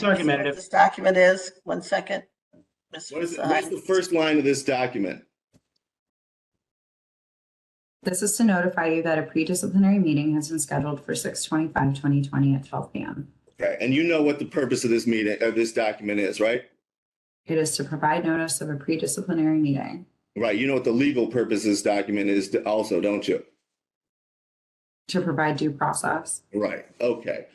argumentative. This document is, 1 second. What's the first line of this document? This is to notify you that a pre-disciplinary meeting has been scheduled for 6/25/2020 at 12 p.m. Okay, and you know what the purpose of this meeting, of this document is, right? It is to provide notice of a pre-disciplinary meeting. Right, you know what the legal purpose of this document is also, don't you? To provide due process. Right, okay.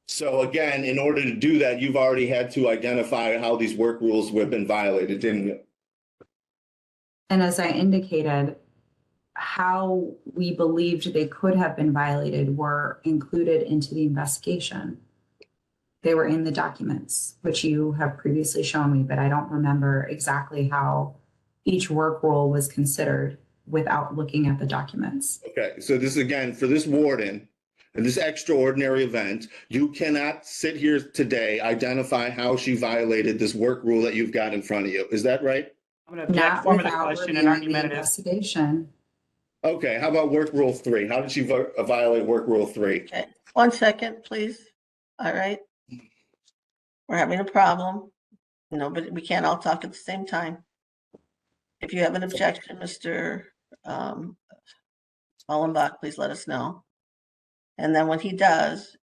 So again, in order to do that, you've already had to identify how these work rules have been violated, didn't you? And as I indicated, how we believed they could have been violated were included into the investigation. They were in the documents, which you have previously shown me, but I don't remember exactly how each work rule was considered without looking at the documents. Okay, so this again, for this warden, in this extraordinary event, you cannot sit here today, identify how she violated this work rule that you've got in front of you. Is that right? I'm going to object form of the without question and reviewing the argumentative. investigation. Okay, how about work rule 3? How did she violate work rule 3? Okay, 1 second, please. All right. We're having a problem. Nobody, we can't all talk at the same time. If you have an objection, Mr. Mullenbach, please let us know. And then when he does,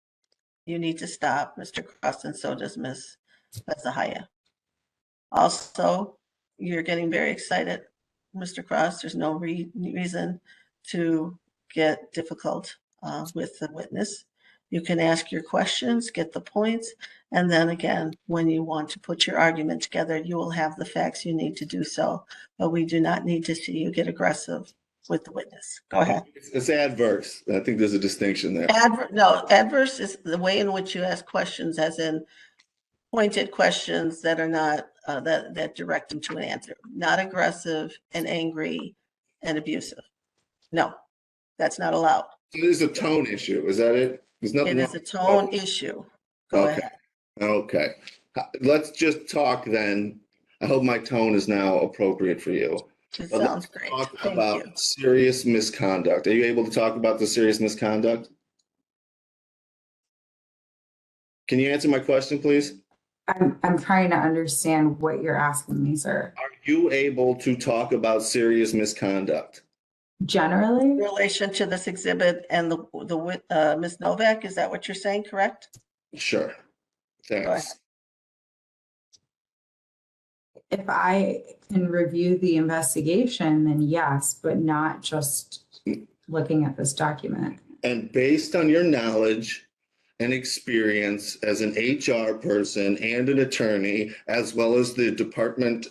you need to stop, Mr. Cross, and so does Ms. Fassehaye. Also, you're getting very excited, Mr. Cross. There's no reason to get difficult with the witness. You can ask your questions, get the points, and then again, when you want to put your argument together, you will have the facts you need to do so. But we do not need to see you get aggressive with the witness. Go ahead. It's adverse. I think there's a distinction there. No, adverse is the way in which you ask questions, as in pointed questions that are not, that direct them to an answer. Not aggressive and angry and abusive. No, that's not allowed. It is a tone issue. Is that it? There's nothing. It is a tone issue. Go Okay. ahead. Okay. Let's just talk then. I hope my tone is now appropriate for you. It But sounds let's great. talk Thank about you. serious misconduct. Are you able to talk about the serious misconduct? Can you answer my question, please? I'm trying to understand what you're asking me, sir. Are you able to talk about serious misconduct? Generally, In relation to this exhibit and the Ms. Novak, is that what you're saying, correct? Sure. ahead. Thanks. if I can review the investigation, then yes, but not just looking at this document. And based on your knowledge and experience as an HR person and an attorney, as well as the department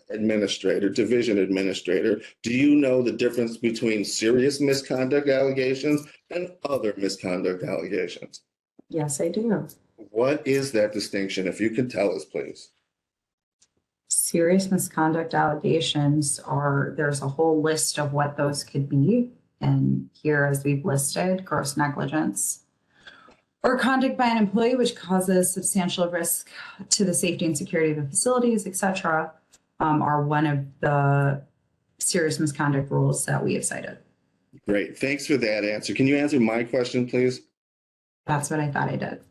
administrator, division administrator, do you know the difference between serious misconduct allegations and other misconduct allegations? Yes, I do. What is that distinction? If you can tell us, please. Serious misconduct allegations are, there's a whole list of what those could be. And here, as we've listed, gross negligence or conduct by an employee which causes substantial risk to the safety and security of the facilities, et cetera, are one of the serious misconduct rules that we have cited. Great. Thanks for that answer. Can you answer my question, please? That's what I thought I did.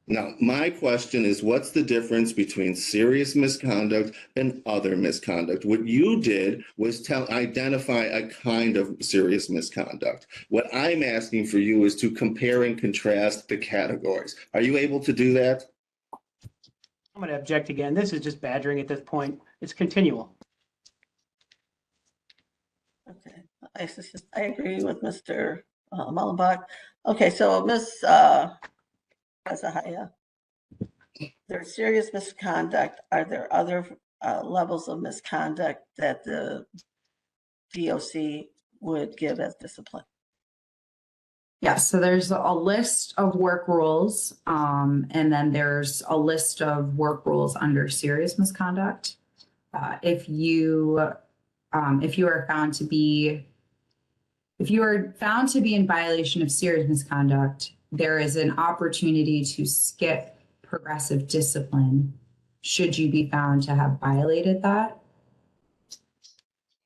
Now, my question is, what's the difference between serious misconduct and other misconduct? What you did was identify a kind of serious misconduct. What I'm asking for you is to compare and contrast the categories. Are you able to do that? I'm going to object again. This is just badgering at this point. It's continual. Okay, I agree with Mr. Mullenbach. Okay, so Ms. Fassehaye, there's serious misconduct. Are there other levels of misconduct that the DOC would give as discipline? Yes, so there's a list of work rules, and then there's a list of work rules under serious misconduct. If you are found to be in violation of serious misconduct, there is an opportunity to skip progressive discipline should you be found to have violated that.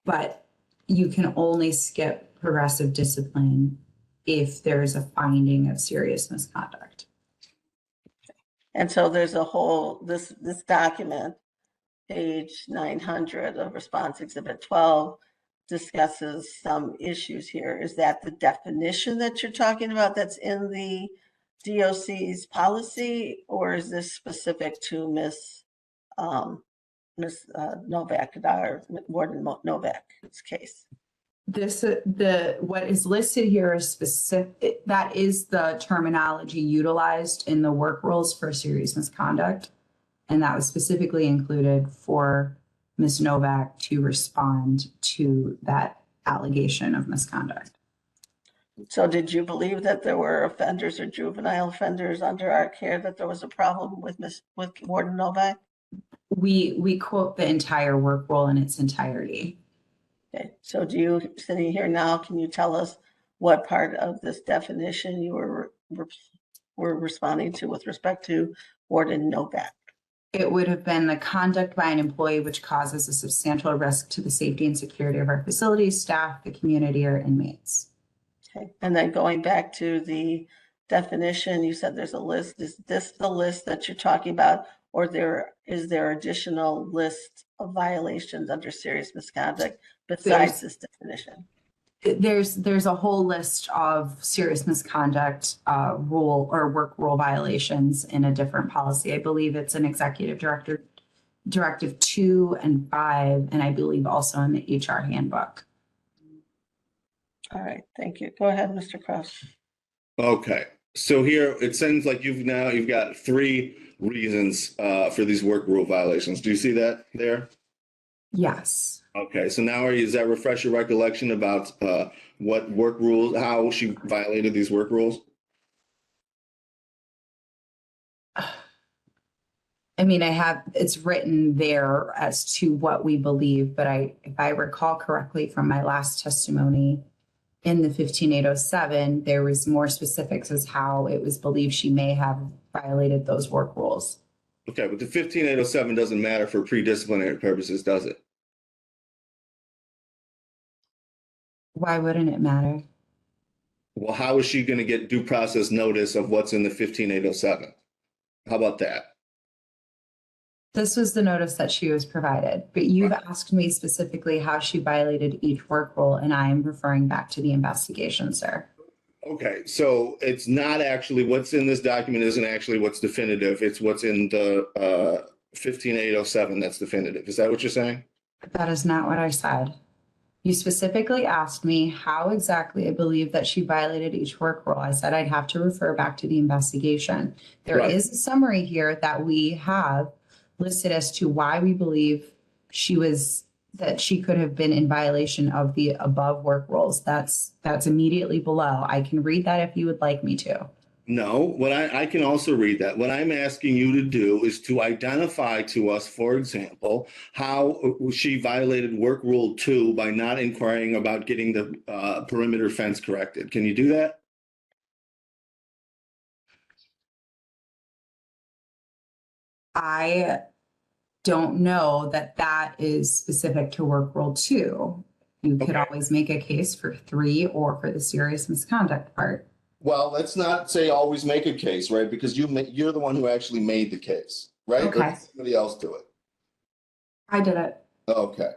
But you can only skip progressive discipline if there is a finding of serious misconduct. And so there's a whole, this document, page 900 of response exhibit 12, discusses some issues here. Is that the definition that you're talking about that's in the DOC's policy, or is this specific to Ms. Novak, our Warden Novak's case? What is listed here is specific, that is the terminology utilized in the work rules for serious misconduct. And that was specifically included for Ms. Novak to respond to that allegation of misconduct. So did you believe that there were offenders or juvenile offenders under our care, that there was a problem with Warden Novak? We quote the entire work rule in its entirety. Okay, so do you, sitting here now, can you tell us what part of this definition you were responding to with respect to Warden Novak? It would have been the conduct by an employee which causes a substantial risk to the safety and security of our facilities, staff, the community, or inmates. Okay, and then going back to the definition, you said there's a list. Is this the list that you're talking about, or is there additional list of violations under serious misconduct besides this definition? There's a whole list of serious misconduct rule or work rule violations in a different policy. I believe it's an executive directive 2 and 5, and I believe also in the HR handbook. All right, thank you. Go ahead, Mr. Cross. Okay, so here it seems like you've got 3 reasons for these work rule violations. Do you see that there? Yes. Okay, so now does that refresh your recollection about what work rules, how she violated these work rules? I mean, it's written there as to what we believe, but if I recall correctly from my last testimony in the 15807, there was more specifics as how it was believed she may have violated those work rules. Okay, but the 15807 doesn't matter for predisciplinary purposes, does it? Why wouldn't it matter? Well, how is she going to get due process notice of what's in the 15807? How about that? This was the notice that she was provided, but you've asked me specifically how she violated each work rule, and I am referring back to the investigation, sir. Okay, so it's not actually what's in this document isn't actually what's definitive. It's what's in the 15807 that's definitive. Is that what you're saying? That is not what I said. You specifically asked me how exactly I believe that she violated each work rule. I said I'd have to refer back to the investigation. There is a summary here that we have listed as to why we believe that she could have been in violation of the above work rules. That's immediately below. I can read that if you would like me to. No, I can also read that. What I'm asking you to do is to identify to us, for example, how she violated work rule 2 by not inquiring about getting the perimeter fence corrected. Can you do that? I don't know that is specific to work rule 2. You could always make a case for 3 or for the serious misconduct part. Well, let's not say always make a case, right? Because you're the one who actually made the case, right? Okay. Let somebody else do it. I did it. Okay.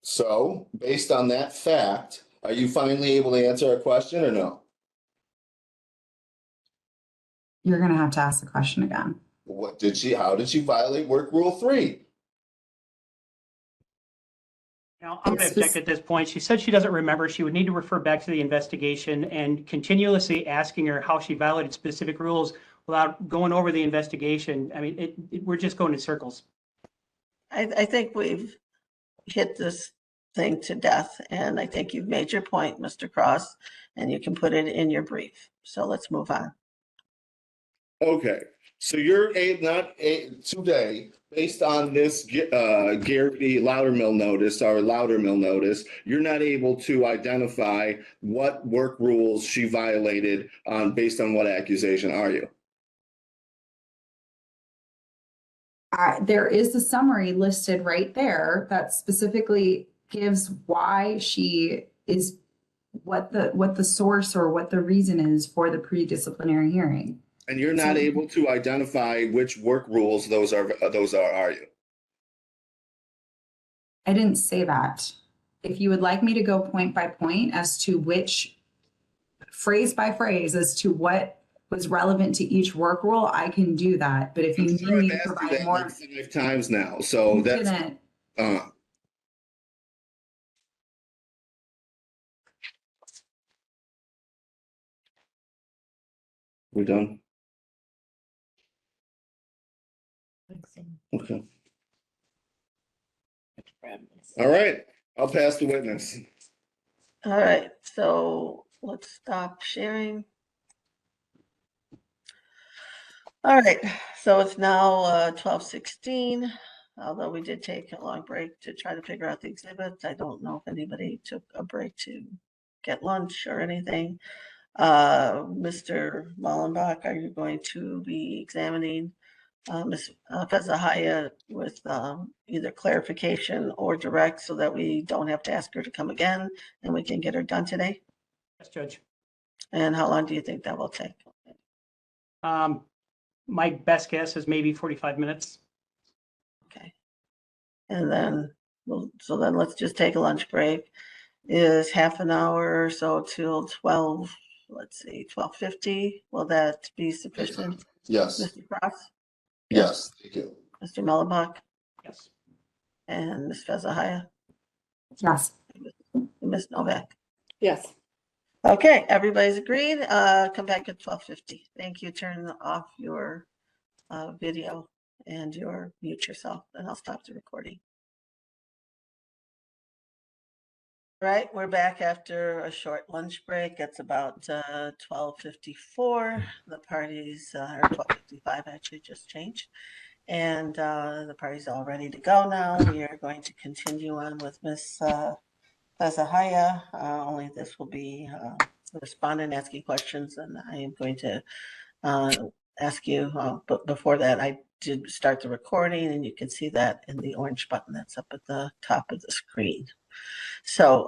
So, based on that fact, are you finally able to answer a question or no? You're going to have to ask the question again. How did she violate work rule 3? Now, I'm going to object at this point. She said she doesn't remember. She would need to refer back to the investigation, and continuously asking her how she violated specific rules without going over the investigation. I mean, we're just going in circles. I think we've hit this thing to death, and I think you've made your point, Mr. Cross, and you can put it in your brief. So let's move on. Okay. So you're today, based on this Garrity Loudermill notice, you're not able to identify what work rules she violated based on what accusation, are you? There is a summary listed right there that specifically gives why she is, what the source or what the reason is for the pre-disciplinary hearing. And you're not able to identify which work rules those are, are you? I didn't say that. If you would like me to go point by point as to which phrase by phrase as to what was relevant to each work rule, I can do that. But if you I'm need sure me I've to asked you provide that more, like 5 times now, so you that's, didn't. we're done? Okay. All right, I'll pass the witness. All right, so let's stop sharing. All right, so it's now 12:16. Although we did take a long break to try to figure out the exhibits. I don't know if anybody took a break to get lunch or anything. Mr. Mullenbach, are you going to be examining Ms. Fassehaye with either clarification or direct so that we don't have to ask her to come again and we can get her done today? Yes, Judge. And how long do you think that will take? My best guess is maybe 45 minutes. Okay. And then, so then let's just take a lunch break. Is half an hour or so till 12, let's see, 12:50. Will that be sufficient, Yes, Mr. Cross? yes, thank you. Mr. Mullenbach Yes. and Ms. Fassehaye Yes. and Ms. Novak? Yes. Okay, everybody's agreed. Come back at 12:50. Thank you. Turn off your video and mute yourself, and I'll stop the recording. All right, we're back after a short lunch break. It's about 12:54. The parties, or 12:55 actually just changed. And the party's all ready to go now. We are going to continue on with Ms. Fassehaye. Only this will be the respondent asking questions, and I am going to ask you, but before that, I did start the recording, and you can see that in the orange button that's up at the top of the screen. So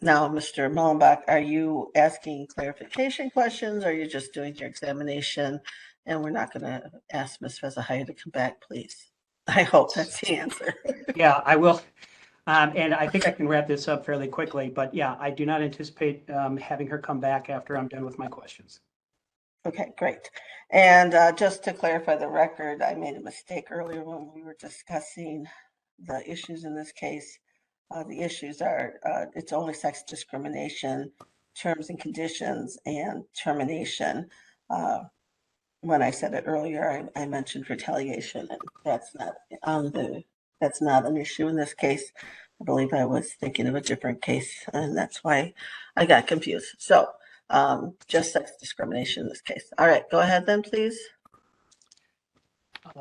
now, Mr. Mullenbach, are you asking clarification questions? Or are you just doing your examination? And we're not going to ask Ms. Fassehaye to come back, please. I hope that's the answer. Yeah, I will. And I think I can wrap this up fairly quickly, but yeah, I do not anticipate having her come back after I'm done with my questions. Okay, great. And just to clarify the record, I made a mistake earlier when we were discussing the issues in this case. The issues are, it's only sex discrimination, terms and conditions, and termination. When I said it earlier, I mentioned retaliation, and that's not an issue in this case. I believe I was thinking of a different case, and that's why I got confused. So just sex discrimination in this case. All right, go ahead then, please.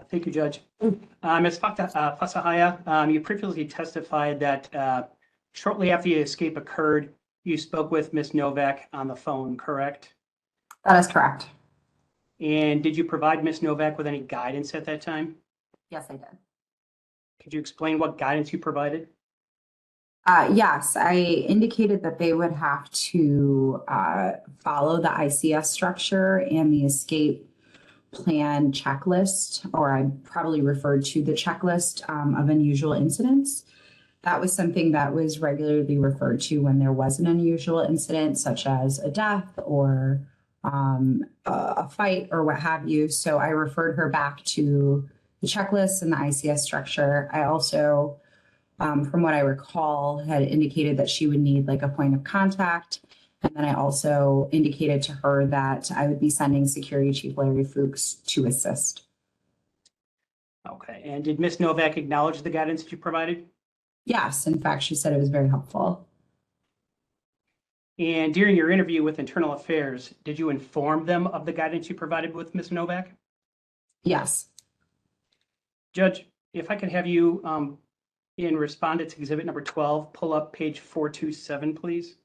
Thank you, Judge. Ms. Fassehaye, you previously testified that shortly after the escape occurred, you spoke with Ms. Novak on the phone, correct? That is correct. And did you provide Ms. Novak with any guidance at that time? Yes, I did. Could you explain what guidance you provided? Yes, I indicated that they would have to follow the ICS structure and the escape plan checklist, or I probably referred to the checklist of unusual incidents. That was something that was regularly referred to when there was an unusual incident, such as a death or a fight or what have you. So I referred her back to the checklist and the ICS structure. I also, from what I recall, had indicated that she would need like a point of contact. And then I also indicated to her that I would be sending Security Chief Larry Fuchs to assist. Okay. And did Ms. Novak acknowledge the guidance that you provided? Yes, in fact, she said it was very helpful. And during your interview with Internal Affairs, did you inform them of the guidance you provided with Ms. Novak? Yes. Judge, if I could have you, in Respondent's Exhibit number 12, pull up page 427, please.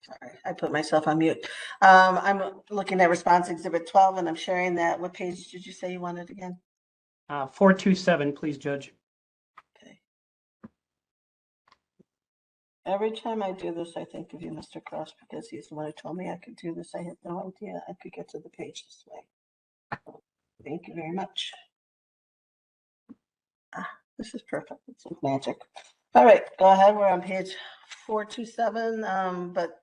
Sorry, I put myself on mute. I'm looking at response exhibit 12 and I'm sharing that. What page did you say you wanted again? 427, please, Judge. Okay. Every time I do this, I think of you, Mr. Cross, because he's the one who told me I could do this. I had no idea I could get to the page this way. Thank you very much. This is perfect. It's like magic. All right, go ahead. We're on page 427. But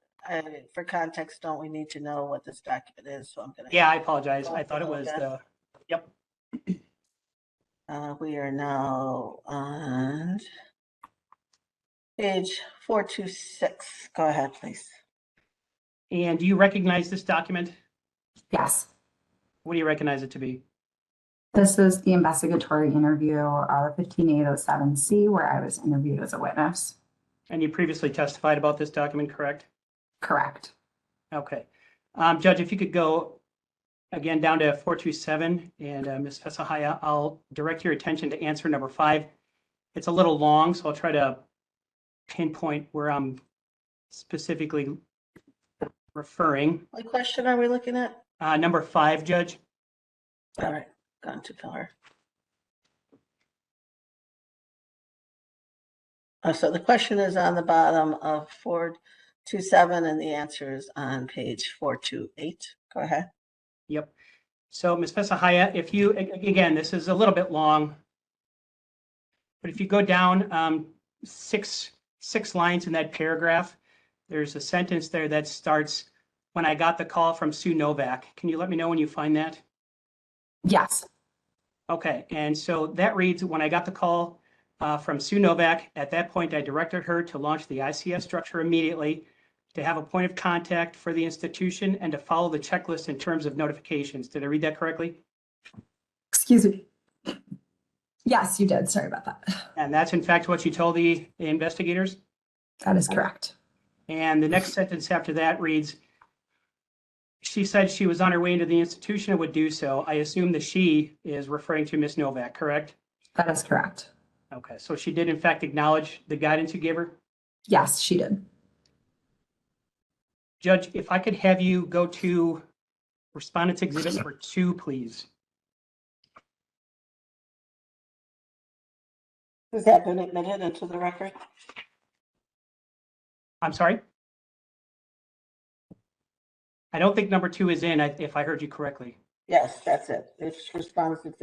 for context, don't we need to know what this document is? So I'm going to. Yeah, I apologize. I thought it was the, yep. We are now on page 426. Go ahead, please. And do you recognize this document? Yes. What do you recognize it to be? This is the investigatory interview, 15807C, where I was interviewed as a witness. And you previously testified about this document, correct? Correct. Okay. Judge, if you could go again down to 427, and Ms. Fassehaye, I'll direct your attention to answer number 5. It's a little long, so I'll try to pinpoint where I'm specifically referring. What question are we looking at? Number 5, Judge. All right, gone too far. So the question is on the bottom of 427 and the answer is on page 428. Go ahead. Yep. So Ms. Fassehaye, if you, again, this is a little bit long, but if you go down six lines in that paragraph, there's a sentence there that starts, "When I got the call from Sue Novak." Can you let me know when you find that? Yes. Okay, and so that reads, "When I got the call from Sue Novak, at that point I directed her to launch the ICS structure immediately, to have a point of contact for the institution, and to follow the checklist in terms of notifications." Did I read that correctly? Excuse me. Yes, you did. Sorry about that. And that's in fact what you told the investigators? That is correct. And the next sentence after that reads, "She said she was on her way into the institution and would do so." I assume the she is referring to Ms. Novak, correct? That is correct. Okay, so she did in fact acknowledge the guidance you gave her? Yes, she did. Judge, if I could have you go to Respondent's Exhibit number 2, please. Has that been admitted into the record? I'm sorry? I don't think number 2 is in, if I heard you correctly. Yes, that's it. It's responsive.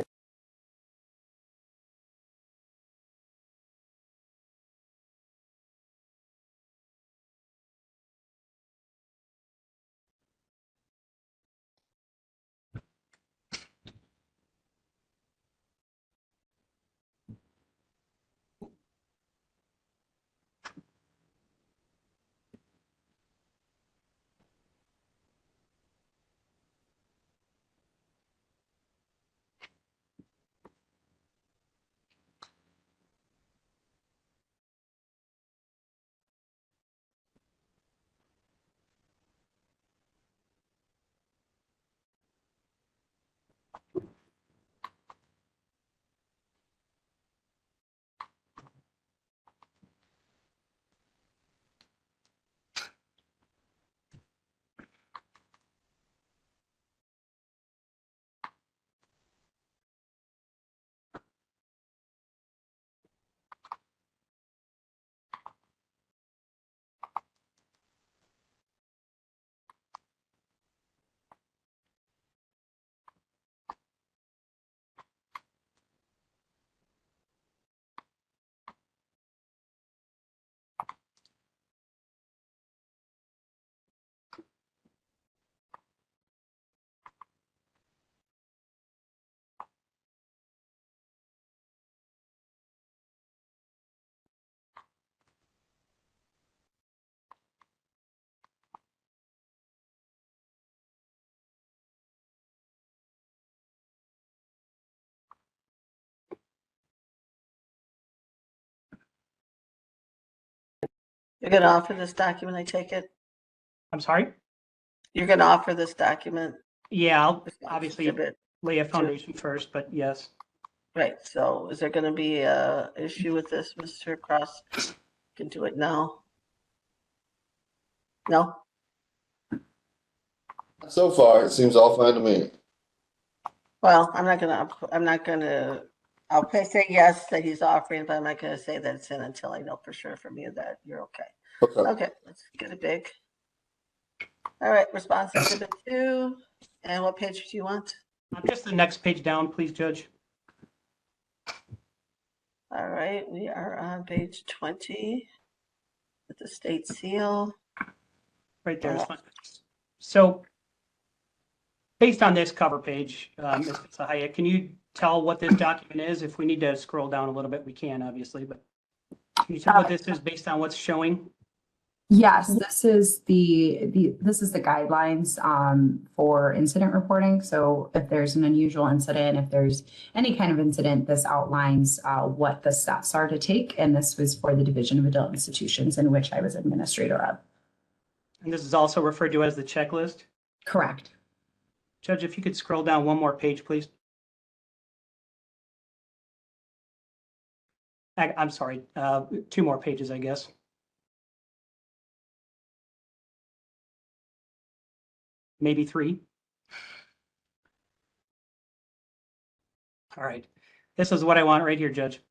You're going to offer this document, I take it? I'm sorry? You're going to offer this document? Yeah, I'll Responsive obviously exhibit. lay a foundation first, but yes. Right, so is there going to be a issue with this, Mr. Cross? You can do it now. No? So far, it seems all fine to me. Well, I'll say yes that he's offering, but I'm not gonna say that it's in until I know for sure from you that you're okay. Okay. Okay, let's get it big. All right, response exhibit 2. And what page do you want? Just the next page down, please, Judge. All right, we are on page 20 with the state seal. Right there is fine. So based on this cover page, Ms. Fassehaye, can you tell what this document is? If we need to scroll down a little bit, we can, obviously, but can you tell what this is based on what's showing? Yes, this is the guidelines for incident reporting. So if there's an unusual incident, if there's any kind of incident, this outlines what the steps are to take. And this was for the Division of Adult Institutions, in which I was administrator of. And this is also referred to as the checklist. Correct. Judge, if you could scroll down one more page, please. I'm sorry, 2 more pages, I guess. Maybe 3. All right. This is what I want right here, Judge.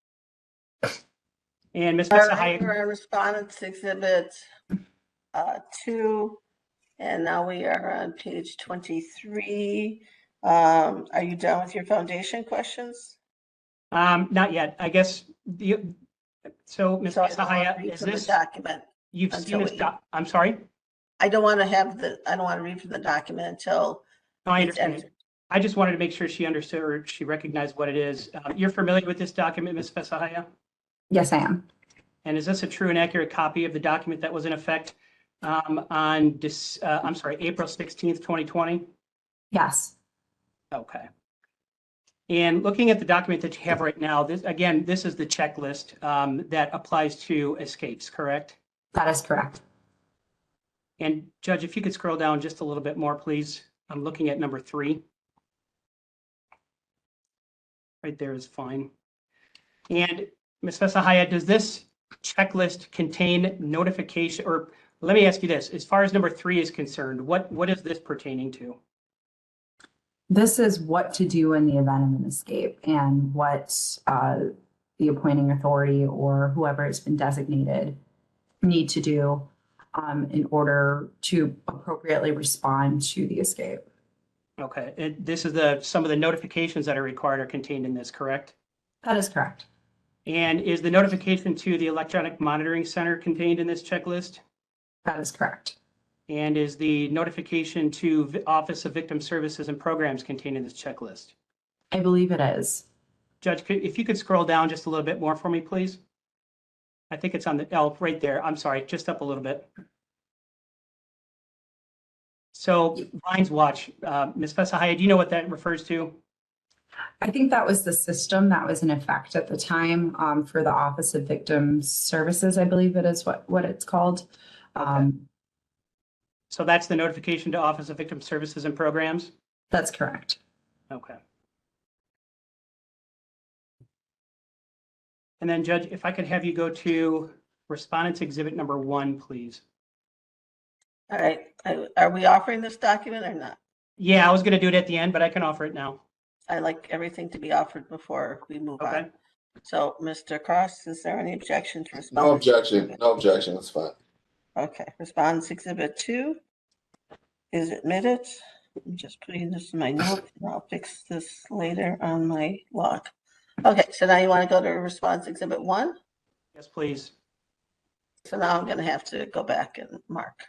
And Ms. All right, Fassehaye, we're on respondents exhibit 2, and now we are on page 23. Are you done with your foundation questions? not yet. I guess so Ms. So I don't wanna Fassehaye, read is from the this, document. you've until seen this, we- I'm sorry? I don't want to read from the document until No, I it's understand. entered. I just wanted to make sure she understood or she recognized what it is. You're familiar with this document, Ms. Fassehaye? Yes, I am. And is this a true and accurate copy of the document that was in effect on this, I'm sorry, April 16th, 2020? Yes. Okay. And looking at the document that you have right now, this is the checklist that applies to escapes, correct? That is correct. And Judge, if you could scroll down just a little bit more, please. I'm looking at number 3. Right there is fine. And Ms. Fassehaye, does this checklist contain notification, or let me ask you this, as far as number 3 is concerned, what is this pertaining to? This is what to do in the event of an escape and what the appointing authority or whoever has been designated need to do in order to appropriately respond to the escape. Okay, this is some of the notifications that are required are contained in this, correct? That is correct. And is the notification to the electronic monitoring center contained in this checklist? That is correct. And is the notification to Office of Victim Services and Programs contained in this checklist? I believe it is. Judge, if you could scroll down just a little bit more for me, please. I think it's on the, right there. I'm sorry, just up a little bit. So Vines Watch, Ms. Fassehaye, do you know what that refers to? I think that was the system that was in effect at the time for the Office of Victim Services, I believe it is what it's called. Okay. So that's the notification to Office of Victim Services and Programs? That's correct. Okay. And then Judge, if I could have you go to Respondents Exhibit number 1, please. All right, are we offering this document or not? Yeah, I was going to do it at the end, but I can offer it now. I like everything to be offered before we move Okay. on. So, Mr. Cross, is there any objection to respond? No objection. No objection. That's fine. Okay, response exhibit 2 is admitted. I'm just putting this in my notes and I'll fix this later on my log. Okay, so now you want to go to response exhibit 1? Yes, please. So now I'm going to have to go back and mark.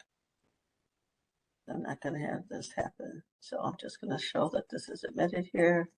I'm not going to have this happen. So I'm just going to show that this is admitted here.